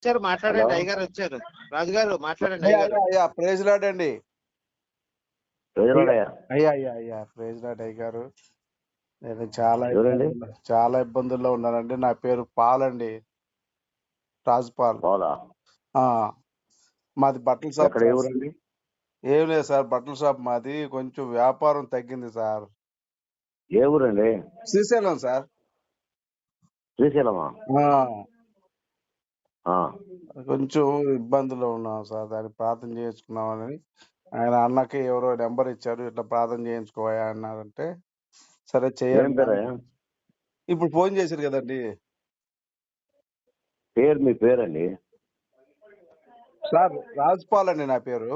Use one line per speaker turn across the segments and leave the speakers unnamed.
వచ్చారు, మాట్లాడండి. అయ్యగారు వచ్చారు. రాజుగారు మాట్లాడండి. అయ్యగారు
అయ్యా ప్రైజ్ లార్డ్ అండి.
అయ్యా
అయ్యా ప్రైజ్ లార్డ్ అయ్యగారు. నేను చాలా ఇబ్బందుల్లో ఉన్నానండి. నా పేరు పాల్ అండి, రాజుపాల్. మాది బట్టల షాప్. ఏం లేదు సార్, బట్టల షాప్ మాది. కొంచెం వ్యాపారం తగ్గింది సార్.
ఏ ఊరండి?
శ్రీశైలం సార్.
శ్రీశైలమా?
కొంచెం ఇబ్బందులో ఉన్నాం సార్, దానికి ప్రార్థన చేయించుకున్నామని. ఆయన అన్నకి ఎవరో నెంబర్ ఇచ్చారు, ఇట్లా ప్రార్థన చేయించుకోవా అన్నారంటే సరే చేయండి. ఇప్పుడు ఫోన్ చేశారు కదండి.
మీ పేరండి?
సార్ రాజుపాల్ అండి నా పేరు.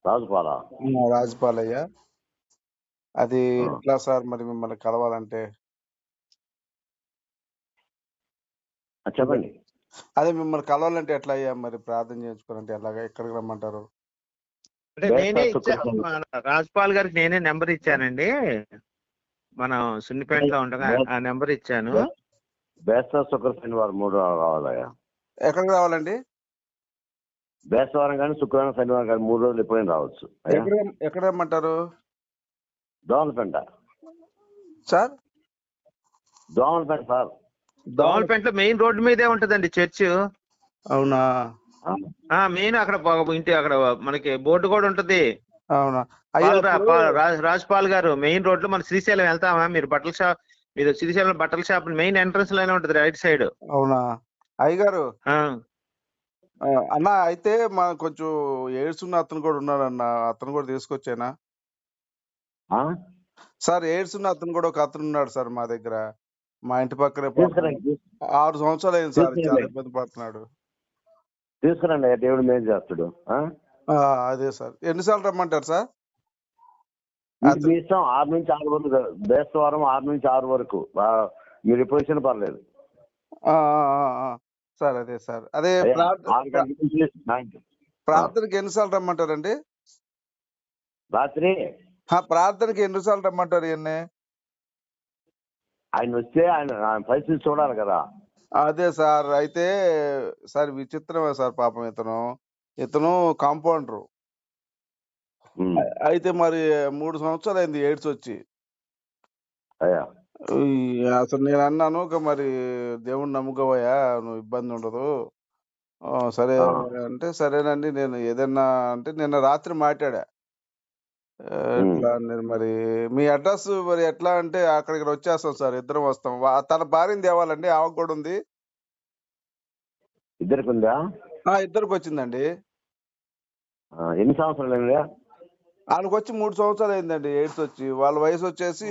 రాజుపాల్ అయ్యా. అది ఎట్లా సార్ మరి మిమ్మల్ని కలవాలంటే?
చెప్పండి.
అదే మిమ్మల్ని కలవాలంటే ఎట్లా అయ్యా, మరి ప్రార్థన చేయించుకోవాలంటే ఎలాగా, ఎక్కడికి రమ్మంటారు?
అంటే నేనే ఇచ్చాను, రాజ్పాల్ గారికి నేనే నెంబర్ ఇచ్చానండి. మనం సున్నిపేటలో ఉండగా ఆ నెంబర్ ఇచ్చాను.
బేస్త శుక్ర శనివారం 3 రావాలయ్యా.
ఎక్కడికి రావాలండి?
బేస్తవారం కానీ శుక్రవారం శనివారం కానీ 3 రోజులు ఎప్పుడైనా రావచ్చు.
ఎక్కడ రమ్మంటారు?
దోమలపేట
సార్.
దోమలపేట సార్.
దోమలపేటలో మెయిన్ రోడ్డు మీదే ఉంటదండి చర్చ్.
అవునా?
మెయిన్ అక్కడ ఇంటి అక్కడ మనకి బోర్డు కూడా ఉంటది.
అవునా?
రాజ్పాల్ గారు, మెయిన్ రోడ్ లో మన శ్రీశైలం వెళ్తామా, మీరు బట్టల షాప్, మీరు శ్రీశైలం బట్టల షాప్ మెయిన్ ఎంట్రన్స్ లోనే ఉంటది, రైట్ సైడ్.
అవునా అయ్యగారు? అన్న అయితే మా కొంచెం ఎయిడ్స్ ఉన్న అతను కూడా ఉన్నాడు అన్న, అతను కూడా తీసుకొచ్చానా సార్? ఎయిడ్స్ ఉన్న అతను కూడా ఒక అతను ఉన్నాడు సార్ మా దగ్గర, మా ఇంటి పక్కనే. 6 సంవత్సరాలు అయింది సార్, చాలా ఇబ్బంది పడుతున్నాడు.
తీసుకురండి, దేవుడు మేలు చేస్తాడు.
అదే సార్. ఎన్నిసార్లు రమ్మంటారు సార్?
మీ ఇష్టం. 6 నుంచి 6 వరకు, బేస్తవారం 6 నుంచి 6 వరకు మీరు ఎప్పుడు వచ్చినా పర్లేదు
సార్. అదే సార్, అదే ప్రార్థనకి ఎన్నిసార్లు రమ్మంటారండి?
రాత్రి
ప్రార్థనకి ఎన్నిసార్లు రమ్మంటారు? ఇవన్నీ
ఆయన వస్తే ఆయన పరిస్థితి చూడాలి కదా.
అదే సార్. అయితే సార్ విచిత్రమే సార్, పాపం ఇతను కాంపౌండరు. అయితే మరి 3 సంవత్సరాలు అయింది ఎయిడ్స్ వచ్చి. అసలు నేను అన్నాను, మరి దేవుణ్ణి నమ్ముకోవయ్యా, నువ్వు ఇబ్బంది ఉండదు. సరే అంటే సరేనండి, నేను ఏదన్నా అంటే నిన్న రాత్రి మాట్లాడా. ఎట్లా నేను మరి మీ అడ్రస్ మరి ఎట్లా అంటే అక్కడికి వచ్చేస్తాం సార్, ఇద్దరం వస్తాం. తన భార్యని తేవాలండి, ఆమెకు కూడా ఉంది.
ఇద్దరికి ఉందా?
ఇద్దరికి వచ్చిందండి.
ఎన్ని సంవత్సరాలు?
ఆయనకు వచ్చి 3 సంవత్సరాలు అయిందండి ఎయిడ్స్ వచ్చి. వాళ్ళ వయసు వచ్చేసి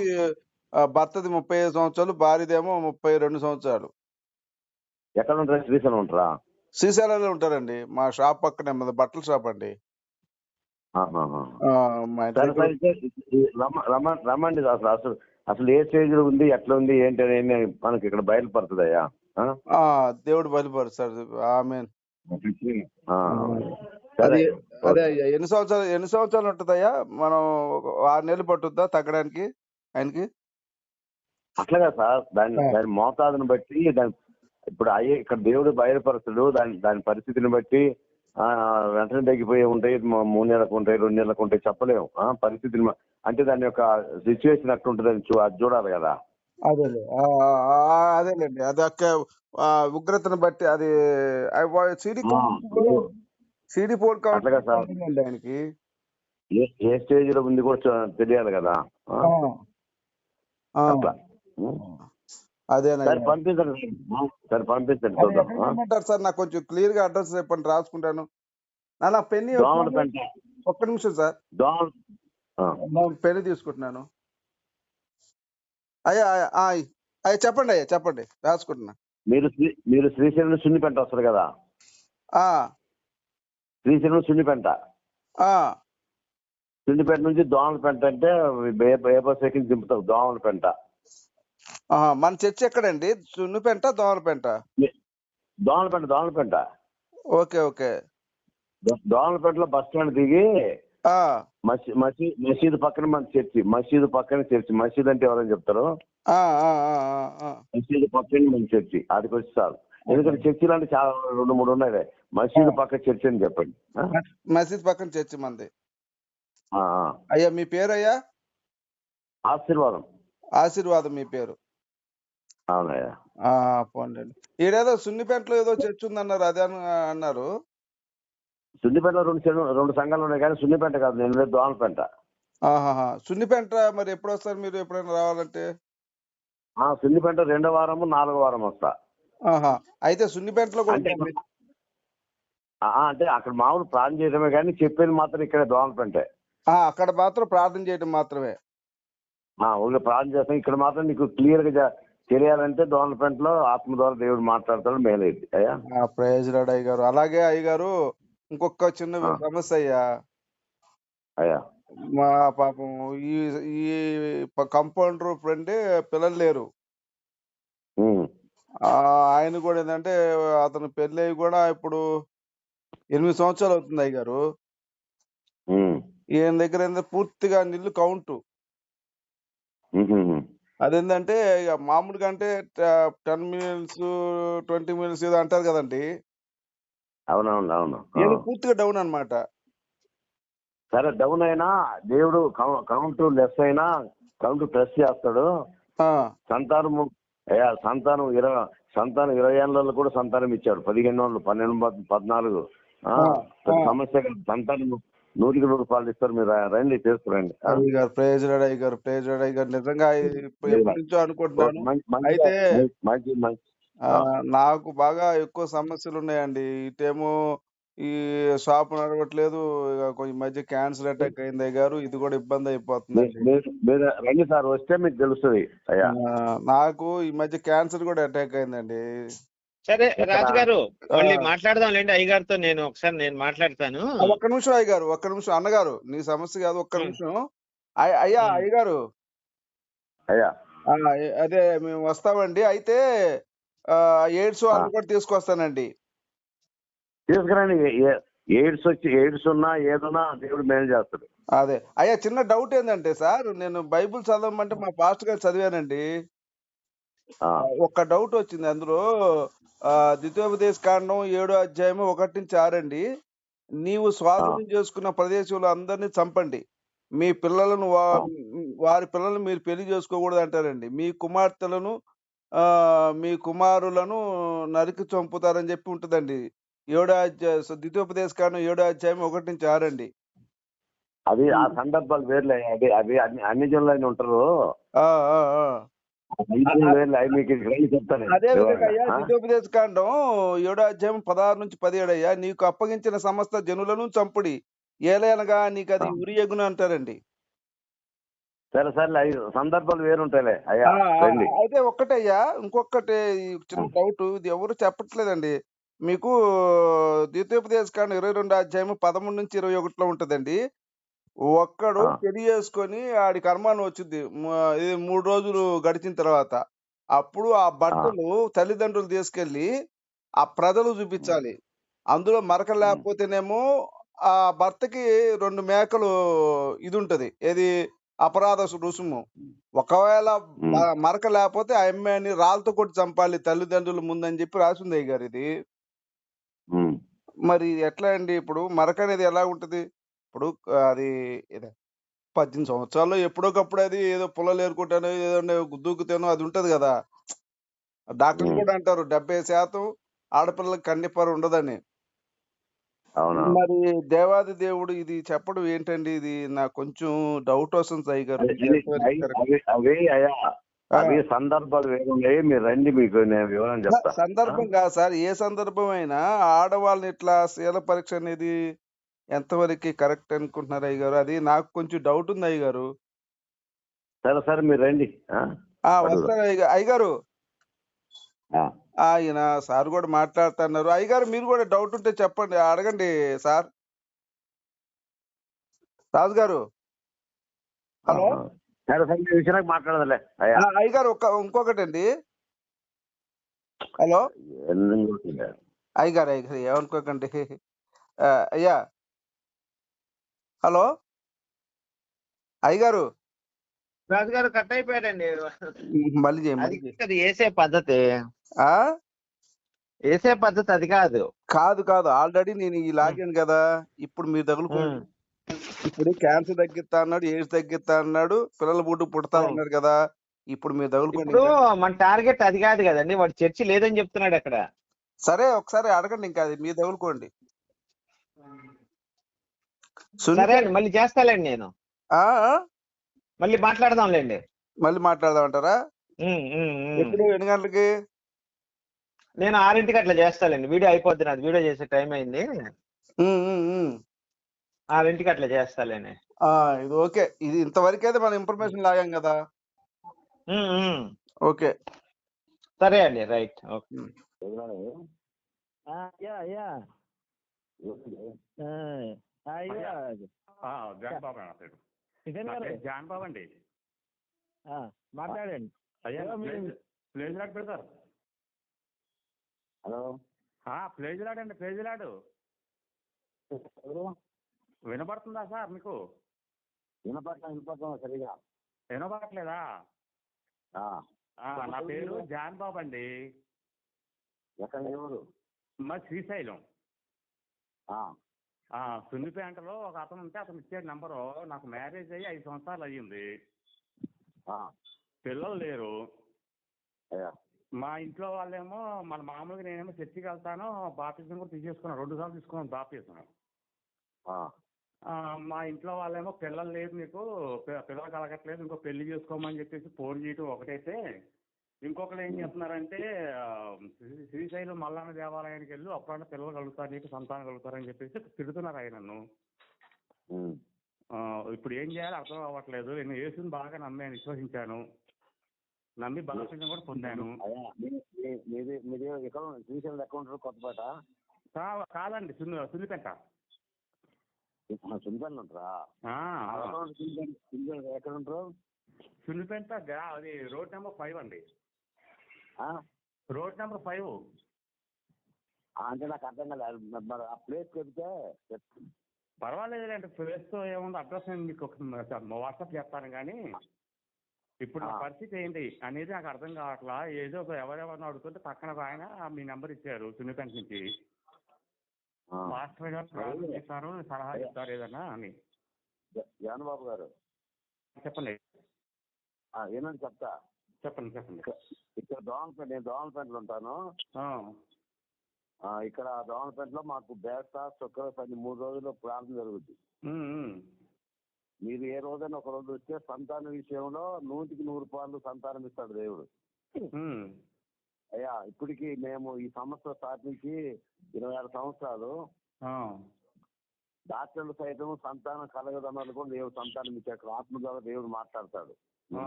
భర్తది 35 సంవత్సరాలు, భార్యదేమో 32 సంవత్సరాలు.
ఎక్కడ ఉంటారు? శ్రీశైలం ఉంటారా?
శ్రీశైలంలో ఉంటారండి, మా షాప్ పక్కనే, మన బట్టల షాప్ అండి.
రమ్మండి. అసలు అసలు ఏ స్టేజ్ లో ఉంది, ఎట్లా ఉంది, ఏంటి అనేది మనకి ఇక్కడ బయలుపడుతుందయ్యా.
దేవుడు బయలుపరుస్తాడు. ఆమేన్. అదే అయ్యా. ఎన్ని సంవత్సరాలు ఉంటుందయ్యా? మనం 6 నెలలు పట్టుద్దా తగ్గడానికి ఆయనకి?
అట్లాగా సార్, దాని మోతాదుని బట్టి ఇప్పుడు ఇక్కడ దేవుడు బయలుపరుస్తాడు. దాని పరిస్థితిని బట్టి వెంటనే తగ్గిపోయి ఉంటాయి, 3 నెలలకు ఉంటాయి, 2 నెలలకు ఉంటాయి, చెప్పలేము. పరిస్థితిని అంటే దాని యొక్క సిచ్యువేషన్ అట్లా ఉంటుంది, అది చూడాలి కదా.
అదేలేండి, అది ఉగ్రతను బట్టి అది సిడి పోల్ కావాలండి ఆయనకి.
ఏ స్టేజ్ లో ఉంది కూడా తెలియాలి కదా.
అదే
పంపించండి
సార్. నాకు కొంచెం క్లియర్ గా అడ్రస్ చెప్పండి, రాసుకుంటాను. నా పెన్ని ఒక్క నిమిషం సార్, పెన్ను తీసుకుంటున్నాను. అయ్యా చెప్పండి, చెప్పండి, రాసుకుంటున్నా.
మీరు శ్రీశైలం సున్నిపెంట వస్తారు కదా. శ్రీశైలం సున్నిపెంట నుంచి దోమలపెంట అంటే బస్ దింపుతావు. దోమలపెంట
మన చర్చ్ ఎక్కడండి? సున్నిపెంట, దోమలపెంట?
దోమలపెంట.
ఓకే.
దోమలపెంటలో బస్ స్టాండ్ దిగి మసీదు పక్కన మన చర్చి. మసీదు పక్కన చర్చి. మసీదు అంటే ఎవరని చెప్తారు? మసీదు పక్కన మన చర్చి. అదికి వచ్చి చాలు. ఎందుకంటే చర్చిలు అంటే చాలా 2-3 ఉన్నాయి. మసీదు పక్క చర్చి అని చెప్పండి.
మసీద్ పక్కన చర్చి మంది.
ఆ, ఆ.
అయ్యా మీ పేరు అయ్యా?
ఆశీర్వాదం.
ఆశీర్వాదం మీ పేరు.
అవునయ్యా.
పోండి. ఈడేదో సున్నిపేటలో ఏదో చర్చి ఉందన్నారు, అదే అన్నారు.
సున్నిపేటలో 2 సంఘాలు ఉన్నాయి, కానీ సున్నిపేట కాదు, నేను దోమలపేట.
సున్నిపేట మరి ఎప్పుడు వస్తారు మీరు, ఎప్పుడైనా రావాలంటే?
సున్నిపేట 2వ వారము 4వ వారం వస్తా.
అయితే సున్నిపేటలో కూడా
అంటే అక్కడ మామూలు ప్రార్థన చేయడమే, కానీ చెప్పేది మాత్రం ఇక్కడ దోమలపేట.
అక్కడ మాత్రం ప్రార్థన చేయడం మాత్రమే.
ఊళ్ళో ప్రార్థన చేస్తాం. ఇక్కడ మాత్రం నీకు క్లియర్ గా తెలియాలంటే దోమలపేటలో ఆత్మ ద్వారా దేవుడు మాట్లాడతాడు. మేలైంది అయ్యా.
ప్రైజ్ లార్డ్ అయ్యగారు. అలాగే అయ్యగారు ఇంకొక చిన్న సమస్య అయ్యా. మా పాపం ఈ ఈ కంపౌండర్ ఫ్రెండ్ పిల్లలు లేరు. ఆయన కూడా ఏంటంటే అతను పెళ్ళి అయ్యి కూడా ఇప్పుడు 8 సంవత్సరాలు అవుతుంది అయ్యగారు. ఈయన దగ్గర ఏంటంటే పూర్తిగా నిల్లు కౌంటు. అదేంటంటే ఇక మామూలుగా అంటే 10 మినిట్స్ 20 మినిట్స్ ఏదో అంటారు కదండి.
అవునవును.
పూర్తిగా డౌన్ అన్నమాట.
సరే, డౌన్ అయినా దేవుడు కౌంట్ లెస్ అయినా కౌంట్ ప్లస్ చేస్తాడు. సంతానం 20 ఏళ్ళలో కూడా సంతానం ఇచ్చాడు. 15 ఏళ్ళు, 12, 14. సమస్య సంతానం 100% ఇస్తారు. మీరు రండి, తీసుకురండి.
ప్రైజ్ లార్డ్ అయ్యగారు, ప్రైజ్ లార్డ్ అయ్యగారు. నిజంగా ఎప్పటి నుంచో అనుకుంటున్నాను. అయితే నాకు బాగా ఎక్కువ సమస్యలు ఉన్నాయండి. ఇటేమో ఈ షాప్ నడవట్లేదు, కొంచెం మధ్య క్యాన్సర్ అటాక్ అయింది అయ్యగారు. ఇది కూడా ఇబ్బంది అయిపోతుంది.
రండి సార్, వస్తే మీకు తెలుస్తుంది అయ్యా.
నాకు ఈ మధ్య క్యాన్సర్ కూడా అటాక్ అయిందండి.
సరే రాజు గారు, మళ్ళీ మాట్లాడదాం లేండి అయ్యగారితో. నేను మాట్లాడతాను.
ఒక్క నిమిషం అయ్యగారు, ఒక్క నిమిషం. అన్నగారు నీ సమస్య కాదు, ఒక్క నిమిషం. అయ్యా అయ్యగారు,
అయ్యా
అదే మేము వస్తామండి. అయితే ఎయిడ్స్ వాళ్ళు కూడా తీసుకొస్తానండి.
తీసుకురండి. ఎయిడ్స్ ఉన్నా ఏదన్నా దేవుడు మేలు చేస్తాడు.
అదే అయ్యా, చిన్న డౌట్ ఏంటంటే సార్, నేను బైబుల్ చదవమంటే మా పాస్టర్ గారు చదివానండి. ఒక్క డౌట్ వచ్చింది అందులో. ద్వితీయోపదేశ కాండం 7వ అధ్యాయం 1-6 అండి. నీవు స్వాధీనం చేసుకున్న ప్రదేశంలో అందరినీ చంపండి, మీ పిల్లలను వారి పిల్లలను మీరు పెళ్లి చేసుకోకూడదు అంటారండి. మీ కుమార్తెలను మీ కుమారులను నరికి చంపుతారని చెప్పి ఉంటుందండి. 7వ అధ్యాయం ద్వితీయోపదేశ కాండం 7వ అధ్యాయం 1-6 అండి.
అది ఆ సందర్భాలు వేర్లే. అవి అన్ని జనులు ఉంటారు.
అదే విధంగా అయ్యా, ద్వితీయోపదేశ కాండం 7వ అధ్యాయం 16-17 అయ్యా, నీకు అప్పగించిన సమస్త జనులను చంపుడి, ఏలైనగా నీకు అది ఉరియగును అంటారండి.
సరే సరే, సందర్భాలు వేరుంటాయిలే అయ్యా.
అయితే ఒక్కటయ్యా, ఇంకొకటి చిన్న డౌట్, ఇది ఎవరు చెప్పట్లేదండి. మీకు ద్వితీయోపదేశ కాండం 22వ అధ్యాయం 13-21 ఉంటదండి. ఒక్కడు పెళ్లి చేసుకొని ఆడికి అనుమానం వచ్చింది 3 రోజులు గడిచిన తర్వాత. అప్పుడు ఆ బట్టలు తల్లిదండ్రులు తీసుకెళ్లి ఆ ప్రజలు చూపించాలి. అందులో మరక లేకపోతేనేమో ఆ భర్తకి 2 మేకలు ఇది ఉంటది, ఏది అపరాధ రుసుము. ఒకవేళ మరక లేకపోతే ఆ అమ్మాయిని రాళ్ళతో కొట్టి చంపాలి తల్లిదండ్రుల ముందని చెప్పి రాసింది అయ్యగారు. ఇది మరి ఎట్లా అండి? ఇప్పుడు మరక అనేది ఎలా ఉంటది? ఇప్పుడు అది 18 సంవత్సరాల్లో ఎప్పుడోకప్పుడు అది ఏదో పుల్లలు ఏరుకుంటానో ఏదో దూకుతానో అది ఉంటది కదా. డాక్టర్లు కూడా అంటారు 70% ఆడపిల్లలకు కన్నెపర ఉండదని. మరి దేవాది దేవుడు ఇది చెప్పడం ఏంటండి? ఇది నాకు కొంచెం డౌట్ వస్తుంది అయ్యగారు.
అవి సందర్భాలు వేరున్నాయి. మీరు రండి, మీకు నేను వివరం చెప్తా.
సందర్భం కాదు సార్, ఏ సందర్భం అయినా ఆడవాళ్ళని ఇట్లా శీల పరీక్ష అనేది ఎంతవరకు కరెక్ట్ అనుకుంటున్నారు అయ్యగారు? అది నాకు కొంచెం డౌట్ ఉంది అయ్యగారు.
సరే సరే, మీరు రండి.
వస్తారు అయ్యగారు. ఆయన సార్ కూడా మాట్లాడుతున్నారు. అయ్యగారు మీరు కూడా డౌట్ ఉంటే చెప్పండి, అడగండి సార్. రాజు గారు, హలో.
మాట్లాడదులే
అయ్యగారు. ఇంకొకటి అండి. హలో అయ్యగారు, ఏమనుకోకండి అయ్యా. హలో అయ్యగారు.
రాజుగారు కట్ అయిపోయాడండి.
మళ్ళీ
అది వేసే పద్ధతి. వేసే పద్ధతి అది కాదు.
కాదు కాదు, ఆల్రెడీ నేను ఈ లాగాను కదా, ఇప్పుడు మీరు తగులుకోండి. ఇప్పుడు క్యాన్సర్ తగ్గిస్తా అన్నాడు, ఎయిడ్స్ తగ్గిస్తా అన్నాడు, పిల్లల పుడతా అన్నాడు కదా, ఇప్పుడు మీరు తగులుకోండి.
ఇప్పుడు మన టార్గెట్ అది కాదు కదండి, వాడు చర్చి లేదని చెప్తున్నాడు అక్కడ.
సరే ఒకసారి అడగండి, ఇంకా అది మీరు తగులుకోండి.
సరే అండి, మళ్ళీ చేస్తాలేండి నేను. మళ్ళీ మాట్లాడదాంలేండి.
మళ్ళీ మాట్లాడదాం అంటారా? ఎప్పుడు, ఎన్ని గంటలకి?
నేను 6ంటికి అట్లా చేస్తాలేండి. వీడియో అయిపోద్ది, నాది వీడియో చేసే టైం అయింది. 6ంటికి అట్లా చేస్తాలేండి.
ఇది ఓకే, ఇది ఇంతవరకు అయితే మన ఇన్ఫర్మేషన్ లాగాం కదా. ఓకే,
సరే అండి, రైట్. ఓకే.
జాన్ బాబు అండి,
మాట్లాడండి.
ప్లేజ్ లాడ్ పెడతారు.
హలో,
ప్లేజ్ లాడ్ అండి, ప్లేజ్ లాడు. వినపడుతుందా సార్ మీకు?
వినపడతాం సరిగా.
వినపడట్లేదా? నా పేరు జాన్ బాబు అండి.
ఎక్కడ ఎవరు?
మా శ్రీశైలం. సున్నిపేంటలో ఒక అతను ఉంటే అతను ఇచ్చాడు నెంబరు. నాకు మ్యారేజ్ అయ్యి 5 సంవత్సరాలు అయ్యింది. పిల్లలు లేరు. మా ఇంట్లో వాళ్ళేమో మన మామూలుగా నేనేమో చర్చికి వెళ్తాను, బాప్టిజం కూడా తీసేసుకున్నాను, 2 సార్లు తీసుకున్నాను బాప్టిజం. మా ఇంట్లో వాళ్ళేమో పిల్లలు లేదు నీకు, పిల్లలు కలగట్లేదు, ఇంకో పెళ్లి చేసుకోమని చెప్పేసి ఫోన్ చేయటం ఒకటైతే, ఇంకొకరు ఏం చేస్తున్నారంటే శ్రీశైలం మల్లన్న దేవాలయానికి వెళ్ళి అప్పుడన్నా పిల్లలు కలుగుతారు, నీకు సంతానం కలుగుతారని చెప్పేసి తిడుతున్నారు ఆయన నన్ను. ఇప్పుడు ఏం చేయాలో అర్థం అవ్వట్లేదు. నేను యేసుని బాగా నమ్మాను, విశ్వసించాను, నమ్మి బాప్టిజం కూడా పొందాను.
శ్రీశైలం ఎక్కడ కొత్తపేట?
కాదండి, సున్నిపేట.
ఎక్కడ ఉంటారు?
సున్నిపేట, అది రోడ్ నెంబర్ 5 అండి. రోడ్ నెంబర్ 5
అంటే నాకు అర్థం కాలేదు. మరి ఆ ప్లేస్ చెప్తే
పర్వాలేదులేండి, ప్లేస్ ఏముంది, అడ్రస్ నేను మీకు వాట్సాప్ చేస్తాను. కానీ ఇప్పుడు నా పరిస్థితి ఏంటి అనేది నాకు అర్థం కావట్లా. ఏదో ఎవరెవరిని అడుగుతుంటే పక్కన ఆయన మీ నెంబర్ ఇచ్చారు సున్నిపేట నుంచి. మాస్టర్ గారు ప్రార్థన చేస్తారు, సలహా చెప్తారు ఏదన్నా అని.
జానబాబు గారు
చెప్పండి.
ఏమని చెప్తా,
చెప్పండి.
ఇక్కడ నేను దోమలపేటలో ఉంటాను. ఇక్కడ దోమలపేటలో మాకు బేస్తా శుక్రవారం 3 రోజుల్లో ప్రార్థన జరుగుద్ది. మీరు ఏ రోజైనా ఒక రోజు వస్తే సంతాన విషయంలో 100కి 100 పాలు సంతానం ఇస్తాడు దేవుడు. అయ్యా, ఇప్పటికి మేము ఈ సంవత్సరం స్థాపించి 26 సంవత్సరాలు. డాక్టర్లు సైతం సంతానం కలగదన్నది కూడా దేవుడు సంతానం ఇచ్చాడు. ఆత్మ ద్వారా దేవుడు మాట్లాడతాడు.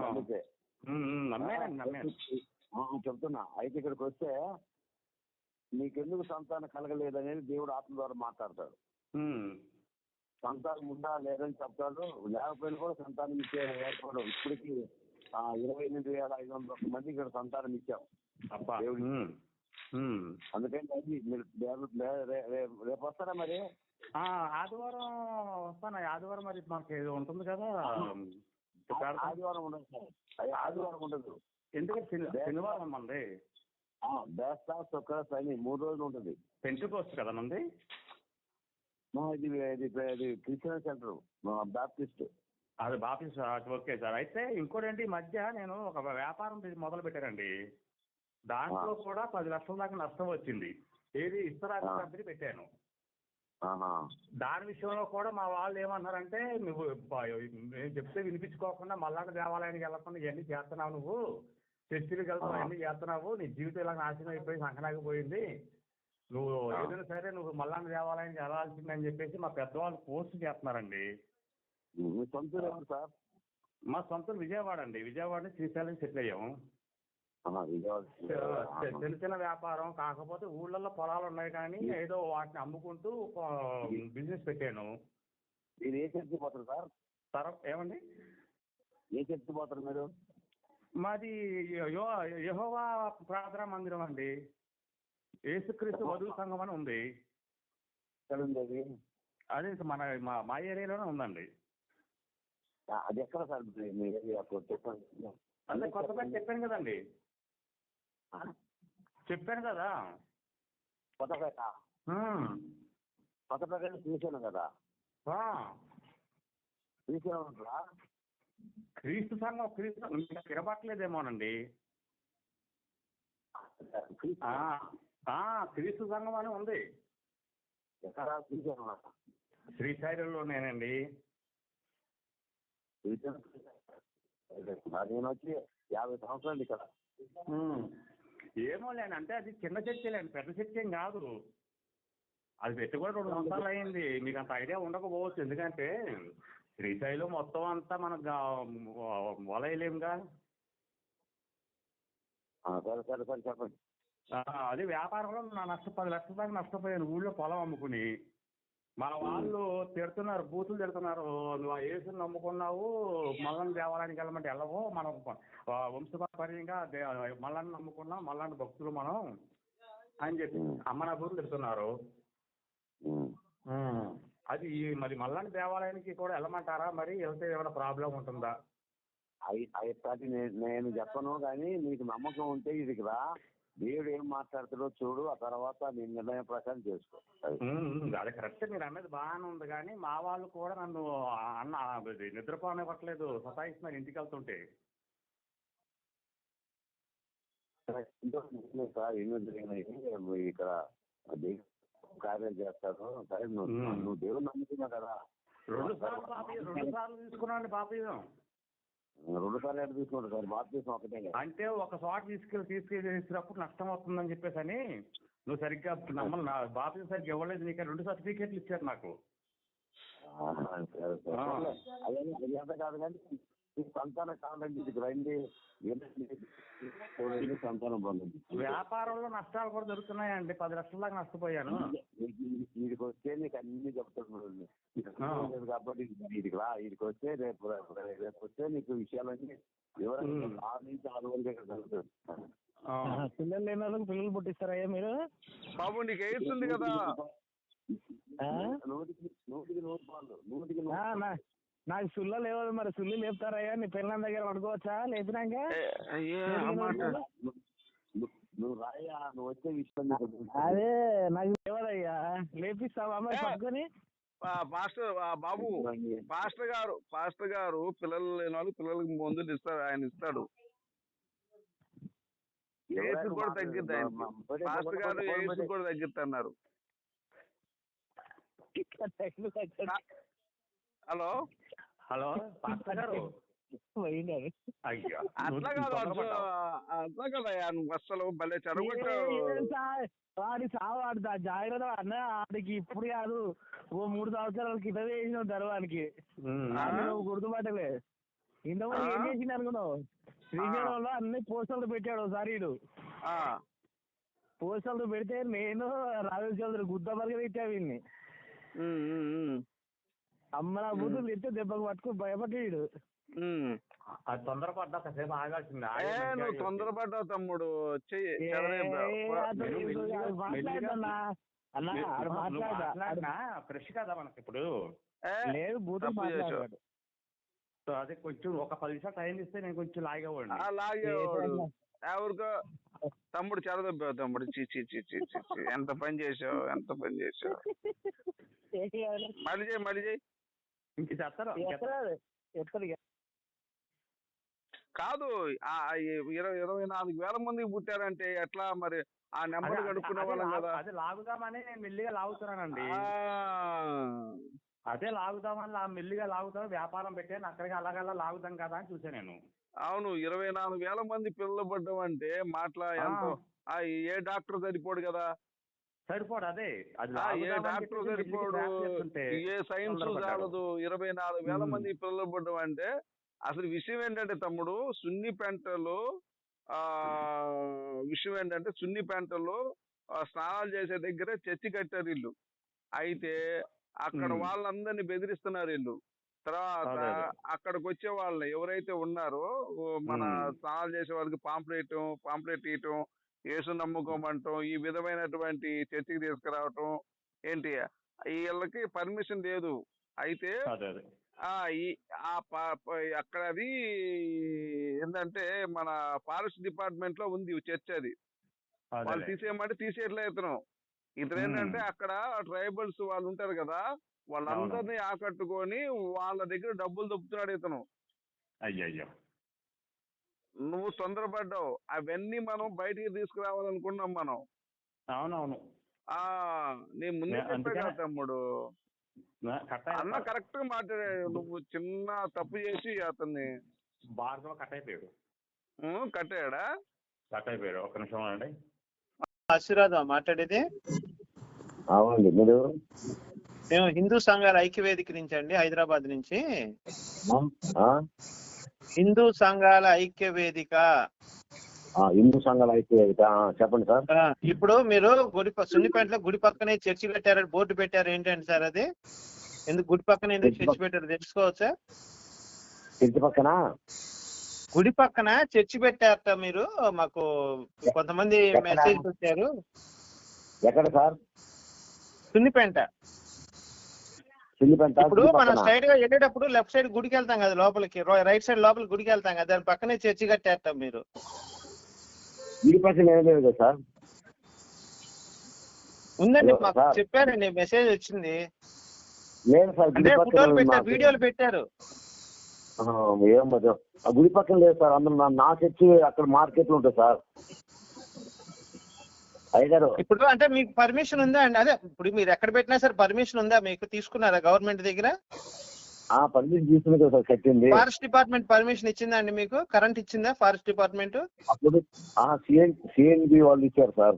అందుకే చెప్తున్నా. అయితే ఇక్కడికి వస్తే నీకెందుకు సంతానం కలగలేదనేది దేవుడు ఆత్మ ద్వారా మాట్లాడతాడు. సంతానం ఉందా లేదని చెప్తాడు. లేకపోయినా కూడా సంతానం ఇచ్చే ఏర్పాటు. ఇప్పటికి 28,500 మంది ఇక్కడ సంతానం ఇచ్చాం. అందుకని మీరు రేపు వస్తారా? మరి
ఆదివారం వస్తాను. ఆదివారం మరి మాకు ఏదో ఉంటుంది కదా.
ఆదివారం ఉండదు సార్, ఆదివారం ఉండదు.
ఎందుకంటే శనివారం మంది
బేస్తా శుక్రవారం 3 రోజులు ఉంటుంది.
పెంటెకోస్ట్ కదా మంది.
ఇది క్రిస్టియన్ సెంటర్, బాప్టిస్ట్.
అది బాప్టిస్ట్. Okay sir. అయితే ఇంకోటి ఏంటి, ఈ మధ్య నేను ఒక వ్యాపారం మొదలు పెట్టానండి. దాంట్లో కూడా 10 లక్షల దాకా నష్టం వచ్చింది. ఏది ఇస్తరాకు కంపెనీ పెట్టాను. దాని విషయంలో కూడా మా వాళ్ళు ఏమన్నారంటే, నువ్వు నేను చెప్తే వినిపించుకోకుండా మల్లాన్న దేవాలయానికి వెళ్ళకుండా ఇవన్నీ చేస్తున్నావు, నువ్వు చర్చిలకు వెళ్తావు, అన్నీ చేస్తున్నావు, నీ జీవితం ఇలా నాశనం అయిపోయి సంకనాకపోయింది, నువ్వు ఏదైనా సరే నువ్వు మల్లాన్న దేవాలయానికి వెళ్ళాల్సిందని చెప్పేసి మా పెద్దవాళ్ళు పోస్ట్ చేస్తున్నారండి.
సార్
మా సొంత విజయవాడ అండి. విజయవాడ శ్రీశైలం సెటిల్ అయ్యాము. చిన్న చిన్న వ్యాపారం, కాకపోతే ఊళ్ళల్లో పొలాలు ఉన్నాయి కానీ ఏదో వాటిని అమ్ముకుంటూ బిజినెస్ పెట్టాను.
మీరు ఏ చర్చి పోతారు సార్?
ఏమండి,
ఏ చర్చి పోతారు మీరు?
మాది యెహోవా ప్రార్థనా మందిరం అండి. యేసుక్రీస్తు వధువు సంఘం అని ఉంది. అదే మా ఏరియాలోనే ఉందండి.
అది ఎక్కడ సార్? చెప్పండి.
అంటే కొత్తపేట చెప్పాను కదండి, చెప్పాను కదా.
కొత్తపేట కొత్తపేట శ్రీశైలం కదా, శ్రీశైలం ఉంటుందా?
క్రీస్తు సంఘం తిరగట్లేదేమోనండి. క్రీస్తు సంఘం అని ఉంది
ఎక్కడ? శ్రీశైలం
శ్రీశైలంలోనేనండి.
నేను వచ్చి 50 సంవత్సరాలు ఇక్కడ.
ఏమో లేండి, అంటే అది చిన్న చర్చలేండి, పెద్ద చర్చ ఏం కాదు. అది పెట్టి కూడా 2 సంవత్సరాలు అయింది. మీకు అంత ఐడియా ఉండకపోవచ్చు, ఎందుకంటే శ్రీశైలం మొత్తం అంతా మనకు వలయలేముగా.
సరే సరే సరే చెప్పండి.
అది వ్యాపారంలో నా 10 లక్షల దాకా నష్టపోయాను ఊళ్ళో పొలం అమ్ముకుని. మన వాళ్ళు తిడుతున్నారు, బూతులు తిడుతున్నారు. నువ్వు యేసుని నమ్ముకున్నావు, మల్లన్న దేవాలయానికి వెళ్ళమంటే వెళ్ళవు, మనం వంశపారంగా మల్లన్న నమ్ముకున్నాం, మల్లన్న భక్తులు మనం అని చెప్పి అమ్మన బూతులు తిడుతున్నారు. అది మరి మల్లన్న దేవాలయానికి కూడా వెళ్ళమంటారా? మరి వెళ్తే ఏమైనా ప్రాబ్లం ఉంటుందా?
అవి నేను చెప్పను, కానీ నీకు నమ్మకం ఉంటే ఇది రా, దేవుడు ఏం మాట్లాడుతాడో చూడు, ఆ తర్వాత నీ నిర్ణయం ప్రకారం చేసుకో.
అది కరెక్ట్, మీరు అన్నది బాగానే ఉంది. కానీ మా వాళ్ళు కూడా నన్ను నిద్రపోనివ్వట్లేదు, సతాయిస్తున్నారు ఇంటికి వెళ్తుంటే.
సార్ ఎన్నో జరిగినాయి ఇక్కడ, కార్యాలు చేస్తారు. సరే నువ్వు దేవుడు నమ్ముతున్నావు కదా.
2 సార్లు తీసుకున్నాను బాప్తిజం.
2 సార్లు ఎక్కడ తీసుకుంటారు సార్? బాప్తిజం ఒకటే
అంటే ఒక చోట తీసుకెళ్ళినప్పుడు నష్టం అవుతుందని చెప్పేసి అని నువ్వు సరిగ్గా నమ్మను, నా బాప్తిజం సరిగ్గా ఇవ్వలేదు, నీకు 2 సర్టిఫికేట్లు ఇచ్చారు నాకు.
అది ఎంత కాదు, కానీ సంతానం కావాలండి, ఇది రండి, సంతానం బాగుంది.
వ్యాపారంలో నష్టాలు కూడా జరుగుతున్నాయండి. 10 లక్షల దాకా నష్టపోయాను.
వీడికి వస్తే నీకు అన్ని చెప్తాను కాబట్టి వీడికి రా, వీడికి వస్తే రేపు వస్తే నీకు విషయాలన్నీ వివరంగా 6 నుంచి 6 వరకు ఇక్కడ జరుగుతుంది.
పిల్లలు లేని వాళ్ళకి పిల్లలు పుట్టిస్తారయ్యా మీరు?
బాబు నీకు ఎయిడ్స్ ఉంది కదా?
100%
నాకు సుల్ల లేవదు, మరి సుల్లు లేపుతారయ్యా? నీ పిల్లల దగ్గర పడుకోవచ్చా లేపినాక?
నువ్వు రాయ్యా, నువ్వు వచ్చే విషయం
అదే నాకు లేవదయ్యా, లేపిస్తావా మరి పట్టుకొని?
బాబు పాస్టర్ గారు పిల్లలు లేని వాళ్ళు పిల్లలకి మందులు ఇస్తారు, ఆయన ఇస్తాడు. ఎయిడ్స్ కూడా తగ్గిద్ది ఆయన. పాస్టర్ గారు ఎయిడ్స్ కూడా తగ్గిస్తున్నారు. హలో
హలో పాస్టర్ గారు.
అట్లా కాదు, అట్లా కదయ్యా, నువ్వు అసలు భలే చెరగొట్టావు.
వాడి సావాడు జాగ్రత్త అన్న, ఆడికి ఇప్పుడు కాదు, ఓ 3 సంవత్సరాల క్రితం వేసినావు దర్వానికి, నువ్వు గుర్తుపట్టలే. ఇంతకుముందు ఏం చేసింది అనుకున్నావు? శ్రీశైలంలో అన్ని పోస్టర్లు పెట్టాడు ఒకసారి. పోస్టర్లు పెడితే నేను రాజేష్ చౌదరి గుద్దబరిగా తిట్టావు ఇన్ని. అమ్మనా బూతులు తిట్టే దెబ్బకు పట్టుకు భయపడ్డాడు.
అది తొందరపడ్డా కాసేపు ఆగాల్సింది.
నువ్వు తొందరపడ్డావు తమ్ముడు.
ఫ్రెష్ కదా మనకి ఇప్పుడు.
లేదు బూతులు మాట్లాడాడు.
అదే కొంచెం ఒక 10 నిమిషాలు టైం ఇస్తే నేను కొంచెం లాగేవాడిని.
ఎవరికో తమ్ముడు చెరదొబ్బావు తమ్ముడు. ఎంత పని చేసావు, ఎంత పని చేసావు. మళ్ళీ చేయి
ఇంక చేస్తారు
కాదు. 24,000 మందికి పుట్టారంటే ఎట్లా మరి? ఆ నెంబర్ కనుక్కునే వాళ్ళం కదా.
అదే లాగుదామని నేను మెల్లిగా లాగుతున్నానండి. అదే లాగుదామని మెల్లిగా లాగుతాం, వ్యాపారం పెట్టాను అక్కడికి అలాగలా లాగుదాం కదా అని చూసాను నేను.
అవును, 24,000 మంది పిల్లలు పడ్డం అంటే ఎంతో. ఏ డాక్టర్ సరిపోడు కదా.
సరిపోడు. అదే
ఏ డాక్టర్ సరిపోడు, ఏ సైన్స్ చాలదు. 24,000 మంది పిల్లలు పడ్డం అంటే అసలు విషయం ఏంటంటే తమ్ముడు, సున్నిపెంటలో స్నానాలు చేసే దగ్గర చర్చి కట్టారు ఇల్లు. అయితే అక్కడ వాళ్ళందరినీ బెదిరిస్తున్నారు వీళ్ళు. తర్వాత అక్కడికి వచ్చే వాళ్ళని ఎవరైతే ఉన్నారో మన స్నానాలు చేసే వాళ్ళకి పాంప్లెట్ ఇవ్వటం, యేసు నమ్ముకోమంటాం, ఈ విధమైనటువంటి చర్చికి తీసుకురావటం ఏంటి, వీళ్ళకి పర్మిషన్ లేదు. అయితే అక్కడ అది ఏంటంటే మన ఫారెస్ట్ డిపార్ట్మెంట్ లో ఉంది చర్చ్. అది వాళ్ళు తీసేయమంటే తీసేయట్లేదు ఇతను. ఇతను ఏంటంటే అక్కడ ట్రైబల్స్ వాళ్ళు ఉంటారు కదా, వాళ్ళందరినీ ఆకట్టుకొని వాళ్ళ దగ్గర డబ్బులు దొబ్బుతున్నాడు ఇతను.
అయ్యయ్యో.
నువ్వు తొందరపడ్డావు, అవన్నీ మనం బయటికి తీసుకురావాలనుకున్నాం మనం.
అవునవును.
నీ ముందే చెప్పా కదా తమ్ముడు, అన్న కరెక్ట్ గా మాట్లాడాడు. నువ్వు చిన్న తప్పు చేసి అతన్ని
బార్లో కట్ అయిపోయాడు.
కట్టాడా?
కట్ అయిపోయాడు. ఒక్క నిమిషం అండి.
ఆశీర్వాదం మాట్లాడేది.
అవునండి. మీరు
మేము హిందూ సంఘాల ఐక్యవేదిక నుంచి అండి, హైదరాబాద్ నుంచి. హిందూ సంఘాల ఐక్యవేదిక.
హిందూ సంఘాల ఐక్యవేదిక, చెప్పండి సార్.
ఇప్పుడు మీరు సున్నిపేటలో గుడి పక్కనే చర్చి పెట్టారు, బోర్డు పెట్టారు, ఏంటండి సార్ అది? ఎందుకు గుడి పక్కన ఎందుకు చర్చి పెట్టారు తెలుసుకోవచ్చా?
చర్చి పక్కన
గుడి పక్కన చర్చి పెట్టారట మీరు, మాకు కొంతమంది మెసేజ్ వచ్చారు.
ఎక్కడ సార్?
సున్నిపేట. ఇప్పుడు మనం స్ట్రైట్ గా వెళ్ళేటప్పుడు లెఫ్ట్ సైడ్ గుడికి వెళ్తాం కదా లోపలికి, రైట్ సైడ్ లోపలికి గుడికి వెళ్తాం కదా, దాని పక్కనే చర్చి కట్టారట మీరు.
గుడి పక్కన ఏం లేదు కదా సార్?
ఉందండి, మాకు చెప్పారండి, మెసేజ్ వచ్చింది.
లేదు సార్,
అంటే ఫోటోలు పెట్టారు, వీడియోలు పెట్టారు.
ఏం ఆ గుడి పక్కన లేదు సార్. అందులో నా చర్చి అక్కడ మార్కెట్ లో ఉంటుంది సార్. అయ్యారు
ఇప్పుడు అంటే మీకు పర్మిషన్ ఉందా అండి? అదే ఇప్పుడు మీరు ఎక్కడ పెట్టినా సరే పర్మిషన్ ఉందా మీకు? తీసుకున్నారా గవర్నమెంట్ దగ్గర?
పర్మిషన్ తీసుకునే కదా సార్ కట్టింది.
ఫారెస్ట్ డిపార్ట్మెంట్ పర్మిషన్ ఇచ్చిందా అండి మీకు? కరెంట్ ఇచ్చిందా ఫారెస్ట్ డిపార్ట్మెంట్?
అప్పుడు సిఎన్బి వాళ్ళు ఇచ్చారు సార్.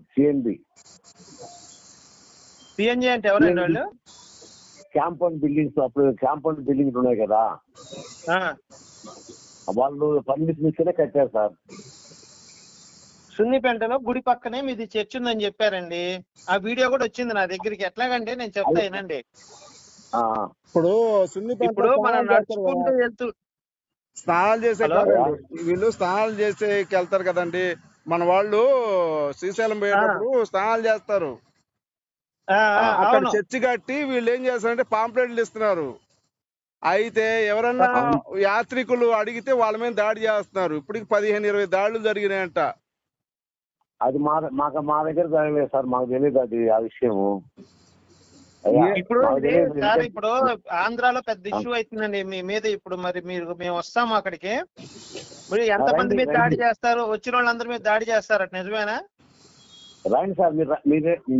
సిఎన్జి అంటే ఎవరండి వాళ్ళు?
క్యాంపౌండ్ బిల్డింగ్స్, అప్పుడు క్యాంపౌండ్ బిల్డింగ్స్ ఉన్నాయి కదా, వాళ్ళు పర్మిషన్ ఇస్తేనే కట్టారు సార్.
సున్నిపేటలో గుడి పక్కనే మీది చర్చ్ ఉందని చెప్పారండి. ఆ వీడియో కూడా వచ్చింది నా దగ్గరికి. ఎట్లాగంటే నేను చెప్తా వినండి. ఇప్పుడు మనం నడుచుకుంటూ వెళ్తూ
స్నానాలు చేసే వీళ్ళు స్నానాలు చేసేకి వెళ్తారు కదండి మన వాళ్ళు. శ్రీశైలం పోయేటప్పుడు స్నానాలు చేస్తారు. అక్కడ చర్చి కట్టి వీళ్ళు ఏం చేస్తారంటే పాంప్లెట్లు ఇస్తున్నారు. అయితే ఎవరన్నా యాత్రికులు అడిగితే వాళ్ళ మీద దాడి చేస్తున్నారు. ఇప్పటికి 15-20 దాడులు జరిగినాయంట.
అది మా దగ్గర జరగలేదు సార్, మాకు తెలియదు అది ఆ విషయం.
ఇప్పుడు సార్, ఇప్పుడు ఆంధ్రాలో పెద్ద ఇష్యూ అవుతుందండి మీ మీద. ఇప్పుడు మరి మేము వస్తాము అక్కడికి. మీరు ఎంతమంది మీద దాడి చేస్తారు? వచ్చిన వాళ్ళందరి మీద దాడి చేస్తారట, నిజమేనా?
రండి సార్,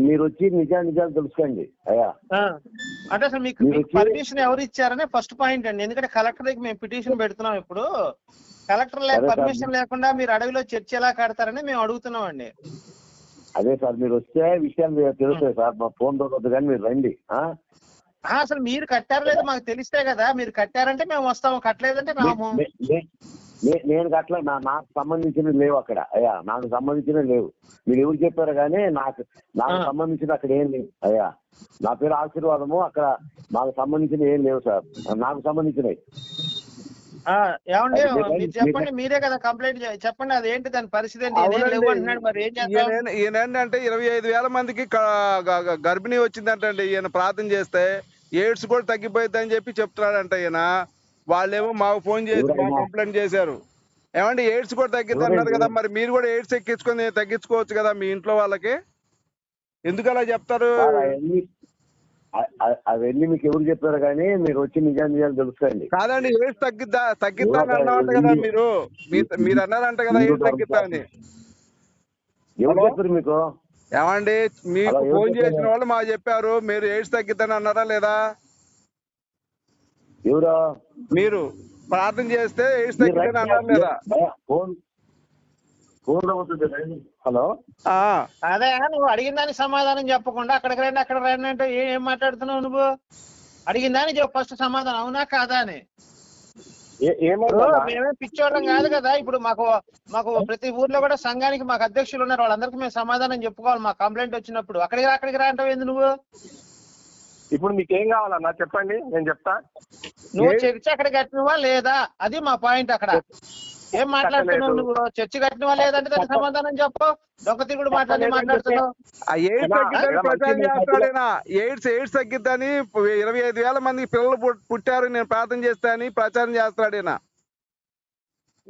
మీరు వచ్చి నిజాలు తెలుసుకోండి. అయ్యా
అంటే అసలు మీకు పర్మిషన్ ఎవరు ఇచ్చారనే ఫస్ట్ పాయింట్ అండి. ఎందుకంటే కలెక్టర్ దగ్గర మేము పిటిషన్ పెడుతున్నాం. ఇప్పుడు కలెక్టర్ పర్మిషన్ లేకుండా మీరు అడవిలో చర్చ్ ఎలా కడతారని మేము అడుగుతున్నాం అండి.
అదే సార్, మీరు వస్తే విషయాలు తెలుస్తాయి సార్. మా ఫోన్ దొరకదు కానీ మీరు రండి.
అసలు మీరు కట్టారో లేదో మాకు తెలిస్తే కదా. మీరు కట్టారంటే మేము వస్తాము, కట్టలేదంటే రాము.
నేను కట్టలే, నాకు సంబంధించినవి లేవు అక్కడ. అయ్యా నాకు సంబంధించినవి లేవు. మీరు ఎవరు చెప్పారు కానీ నాకు సంబంధించిన అక్కడ ఏం లేవు. అయ్యా నా పేరు ఆశీర్వాదము. అక్కడ నాకు సంబంధించినవి ఏం లేవు సార్, నాకు సంబంధించినవి.
ఏమండి మీరు చెప్పండి, మీరే కదా కంప్లైంట్ చెప్పండి, అదేంటి దాని పరిస్థితి అంటున్నాడు. మరి ఏం చేస్తాం?
ఈయన ఏంటంటే 25,000 మందికి గర్భిణీ వచ్చిందంటండి. ఈయన ప్రార్థన చేస్తే ఎయిడ్స్ కూడా తగ్గిపోయిందని చెప్పి చెప్తున్నాడంట ఈయన. వాళ్ళేమో మాకు ఫోన్ చేసి కంప్లైంట్ చేశారు. ఏమంటే ఎయిడ్స్ కూడా తగ్గిద్ది అన్నారు కదా, మరి మీరు కూడా ఎయిడ్స్ ఎక్కించుకొని తగ్గించుకోవచ్చు కదా మీ ఇంట్లో వాళ్ళకి. ఎందుకు అలా చెప్తారు?
అవన్నీ మీకు ఎవరు చెప్పారు కానీ మీరు వచ్చి నిజాలు తెలుసుకోండి.
కాదండి, ఎయిడ్స్ తగ్గిద్దా అని అన్నారంట కదా మీరు అన్నారంట కదా ఎయిడ్స్ తగ్గిద్దా అని.
ఎవరు చెప్పారు మీకు?
ఏమండి మీకు ఫోన్ చేసిన వాళ్ళు మాకు చెప్పారు. మీరు ఎయిడ్స్ తగ్గిద్దని అన్నారా లేదా?
ఎవరు?
మీరు ప్రార్థన చేస్తే ఎయిడ్స్ తగ్గిద్దని అన్నారు లేదా?
హలో,
అదే నువ్వు అడిగిన దానికి సమాధానం చెప్పకుండా అక్కడికి రండి అక్కడ రండి అంటే ఏం మాట్లాడుతున్నావు నువ్వు? అడిగిన దానికి చెప్పు ఫస్ట్ సమాధానం, అవునా కాదా అని. మేమే పిచ్చోళ్ళం కాదు కదా. ఇప్పుడు మాకు ప్రతి ఊర్లో కూడా సంఘానికి మాకు అధ్యక్షులు ఉన్నారు, వాళ్ళందరికీ మేము సమాధానం చెప్పుకోవాలి. మా కంప్లైంట్ వచ్చినప్పుడు అక్కడికి రా అంటావు ఏంది నువ్వు?
ఇప్పుడు మీకు ఏం కావాలన్నా చెప్పండి, నేను చెప్తా.
నువ్వు చర్చి అక్కడ కట్టినవా లేదా? అది మా పాయింట్. అక్కడ ఏం మాట్లాడుతున్నావు నువ్వు? చర్చి కట్టినవా లేదంటే దానికి సమాధానం చెప్పు. దొంగ తిరుగుడు మాట్లాడుతున్నావు.
ఎయిడ్స్ తగ్గిద్దని 25,000 మందికి పిల్లలు పుట్టారు నేను ప్రార్థన చేస్తా అని ప్రచారం చేస్తాడేనా?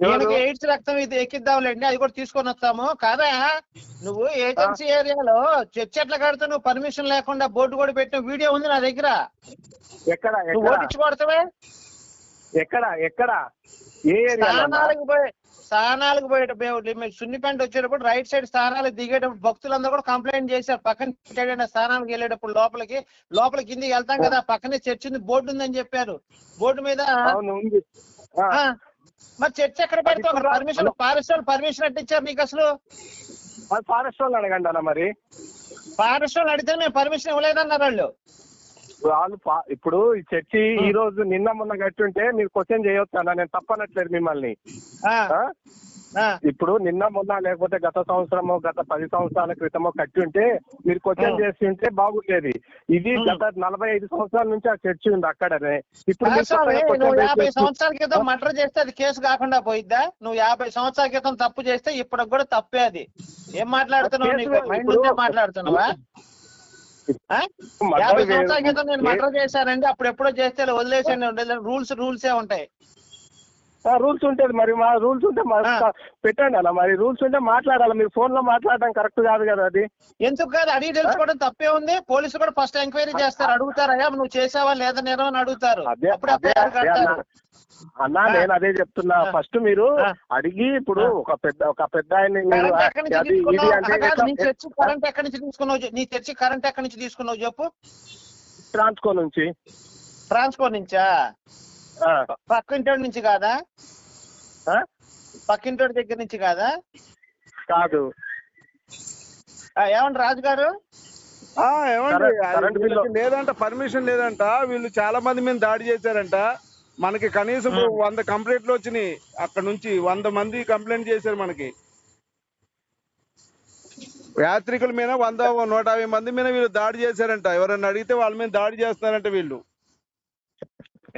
ఈయనకి ఎయిడ్స్ రక్తం ఇది ఎక్కిద్దాంలేండి, అది కూడా తీసుకొని వస్తాము. కాదా నువ్వు ఏజెన్సీ ఏరియాలో చర్చ్ ఎట్లా కడతావు? నువ్వు పర్మిషన్ లేకుండా బోర్డు కూడా పెట్టిన వీడియో ఉంది నా దగ్గర.
ఎక్కడ
నువ్వు ఓటించి కొడతావే.
ఎక్కడ ఏ
స్థానాలకు పోయేటప్పుడు సున్నిపేట వచ్చేటప్పుడు రైట్ సైడ్ స్థానాలకు దిగేటప్పుడు భక్తులందరూ కూడా కంప్లైంట్ చేశారు. పక్కన స్థానాలకు వెళ్ళేటప్పుడు లోపల కిందికి వెళ్తాం కదా, పక్కనే చర్చ్ ఉంది, బోర్డు ఉందని చెప్పారు. బోర్డు మీద మరి చర్చ్ ఎక్కడ పెడతావు? పర్మిషన్ పర్మిషన్ అంటే ఇచ్చారు నీకు అసలు?
ఫారెస్ట్ వాళ్ళు అడగండి అన్న. మరి
ఫారెస్ట్ వాళ్ళు అడిగితే మేము పర్మిషన్ ఇవ్వలేదన్నారు వాళ్ళు.
ఇప్పుడు ఈ చర్చి ఈ రోజు నిన్న మొన్న కట్టుంటే మీరు క్వశ్చన్ చేయొచ్చు అన్న, నేను తప్పనట్లేదు మిమ్మల్ని. ఇప్పుడు నిన్న మొన్న లేకపోతే గత సంవత్సరమో గత 10 సంవత్సరాల క్రితమో కట్టుంటే మీరు క్వశ్చన్ చేస్తుంటే బాగుండేది. ఇది గత 45 సంవత్సరాల నుంచి ఆ చర్చి ఉంది అక్కడనే. ఇప్పుడు
50 సంవత్సరాల క్రితం మర్డర్ చేస్తే అది కేసు కాకుండా పోయిద్దా? నువ్వు 50 సంవత్సరాల క్రితం తప్పు చేస్తే ఇప్పుడు కూడా తప్పే అది. ఏం మాట్లాడుతున్నావు? నీకు మైండ్ ఉంటే మాట్లాడుతున్నావా? 50 సంవత్సరాల క్రితం నేను మర్డర్ చేశానండి, అప్పుడు ఎప్పుడో చేస్తే వదిలేసాను. రూల్సే ఉంటాయి.
రూల్స్ ఉంటుంది. మరి మా రూల్స్ ఉంటే పెట్టండి అన్న. మరి రూల్స్ ఉంటే మాట్లాడాలి. మీరు ఫోన్ లో మాట్లాడడం కరెక్ట్ కాదు కదా. అది ఎందుకు
కాదు? అడిగి తెలుసుకోవడం తప్పే ఉంది. పోలీసులు కూడా ఫస్ట్ ఎంక్వైరీ చేస్తారు, అడుగుతారయ్యా నువ్వు చేసావా లేదా నేరం అని అడుగుతారు.
అన్నా నేను అదే చెప్తున్నా. ఫస్ట్ మీరు అడిగి ఇప్పుడు ఒక పెద్ద ఆయన
నీ చర్చి కరెంట్ ఎక్కడి నుంచి తీసుకున్నావు చెప్పు?
ట్రాన్స్కో నుంచా?
పక్కింటోడి నుంచి కాదా? పక్కింటోడి దగ్గర నుంచి కాదా?
కాదు.
ఏమండి రాజు గారు?
ఏమండి లేదంట, పర్మిషన్ లేదంట. వీళ్ళు చాలా మంది మీద దాడి చేశారంట. మనకి కనీసం 100 కంప్లైంట్లు వచ్చినాయి. అక్కడ నుంచి 100 మంది కంప్లైంట్ చేశారు మనకి. యాత్రికుల మీద 100-150 మంది మీద వీళ్ళు దాడి చేశారంట. ఎవరన్నా అడిగితే వాళ్ళ మీద దాడి చేస్తున్నారంట వీళ్ళు.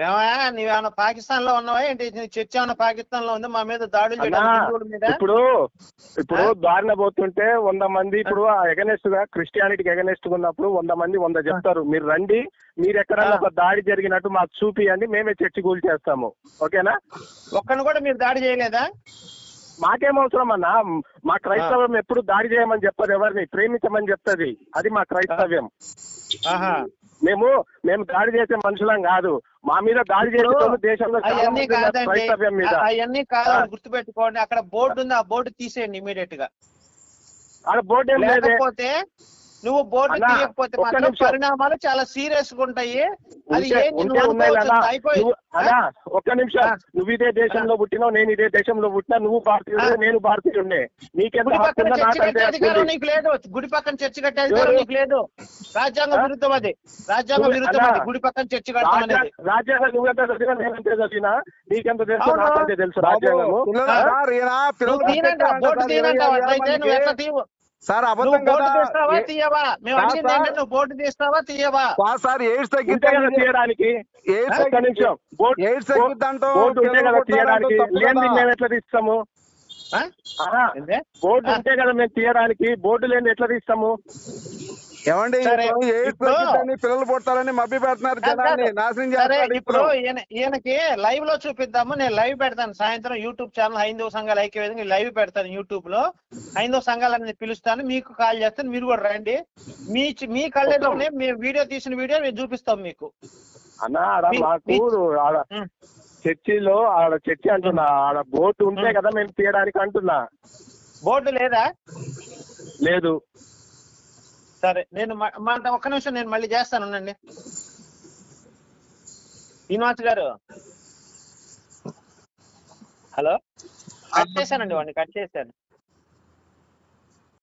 ఏమయ్యా నీవేమన్నా పాకిస్తాన్ లో ఉన్నావా ఏంటి? చర్చ ఏమన్నా పాకిస్తాన్ లో ఉంది? మా మీద దాడులు చేయడం.
ఇప్పుడు దారిన పోతుంటే 100 మంది ఇప్పుడు ఎగనెస్ట్ గా క్రిస్టియానిటీకి ఎగనెస్ట్ గా ఉన్నప్పుడు 100 మంది 100 చెప్తారు. మీరు రండి, మీరు ఎక్కడన్నా ఒక దాడి జరిగినట్టు మాకు చూపియండి, మేమే చర్చి కూల్చేస్తాము. ఓకేనా?
ఒక్కను కూడా మీరు దాడి చేయలేదా?
మాకేం అవసరం అన్నా. మా క్రైస్తవ్యం ఎప్పుడు దాడి చేయమని చెప్పదు, ఎవరిని ప్రేమించమని చెప్తుంది. అది మా క్రైస్తవ్యం. మేము దాడి చేసే మనుషులం కాదు. మా మీద దాడి చేసే దేశంలో క్రైస్తవ్యం మీద.
అవన్నీ కాదు, గుర్తుపెట్టుకోండి. అక్కడ బోర్డు ఉంది, ఆ బోర్డు తీసేయండి ఇమీడియట్ గా.
అక్కడ బోర్డు ఏం లేకపోతే
నువ్వు బోర్డు తీయకపోతే మాత్రం పరిణామాలు చాలా సీరియస్ గా ఉంటాయి. అది
ఒక్క నిమిషం. నువ్వు ఇదే దేశంలో పుట్టినావు, నేను ఇదే దేశంలో పుట్టినా. నువ్వు భారతీయుడే, నేను భారతీయుడే. నీకెంత
అధికారం నీకు లేదు. గుడి పక్కన చర్చి కట్టే అధికారం నీకు లేదు. రాజ్యాంగ విరుద్ధం అది. రాజ్యాంగ విరుద్ధం అది గుడి పక్కన చర్చి కట్టడం అనేది.
రాజ్యాంగం నువ్వెంత చదివినా నేనంతే చదివినా నీకెంత తెలుసు? నాకంతే తెలుసు రాజ్యాంగము.
బోర్డు తీయనంటావు అయితే నువ్వు ఎట్లా తీయవు?
Sir
board తీస్తావా తీయవా? మేము అడిగింది ఏంటంటే నువ్వు బోర్డు తీస్తావా తీయవా?
సార్ ఎయిడ్స్
తీయడానికి బోర్డు ఉంటే కదా తీయడానికి. లేని మేము ఎట్లా తీస్తాము? బోర్డు ఉంటే కదా మేము తీయడానికి. బోర్డు లేని ఎట్లా తీస్తాము?
ఏమండి పిల్లలు పుట్టాలని మభ్య పెడుతున్నారు జనాన్ని, నాశనం చేస్తారు.
ఇప్పుడు ఈయనకి లైవ్ లో చూపిద్దాము. నేను లైవ్ పెడతాను సాయంత్రం యూట్యూబ్ ఛానల్ హైందవ సంఘాలు ఐక్యవేదిక లైవ్ పెడతాను యూట్యూబ్ లో. హైందవ సంఘాలని పిలుస్తాను, మీకు కాల్ చేస్తాను, మీరు కూడా రండి. మీ కళ్ళలోనే మేము వీడియో తీసిన వీడియో మేము చూపిస్తాం మీకు.
అన్నా మాకు చర్చిలో ఆడ చర్చి అంటున్నా, ఆడ బోర్డు ఉంటే కదా మేము తీయడానికి అంటున్నా.
బోర్డు లేదా?
లేదు.
సరే నేను ఒక్క నిమిషం నేను మళ్ళీ చేస్తాను ఉండండి. శ్రీనివాస్ గారు హలో, కట్ చేశానండి వాడిని, కట్ చేశాను.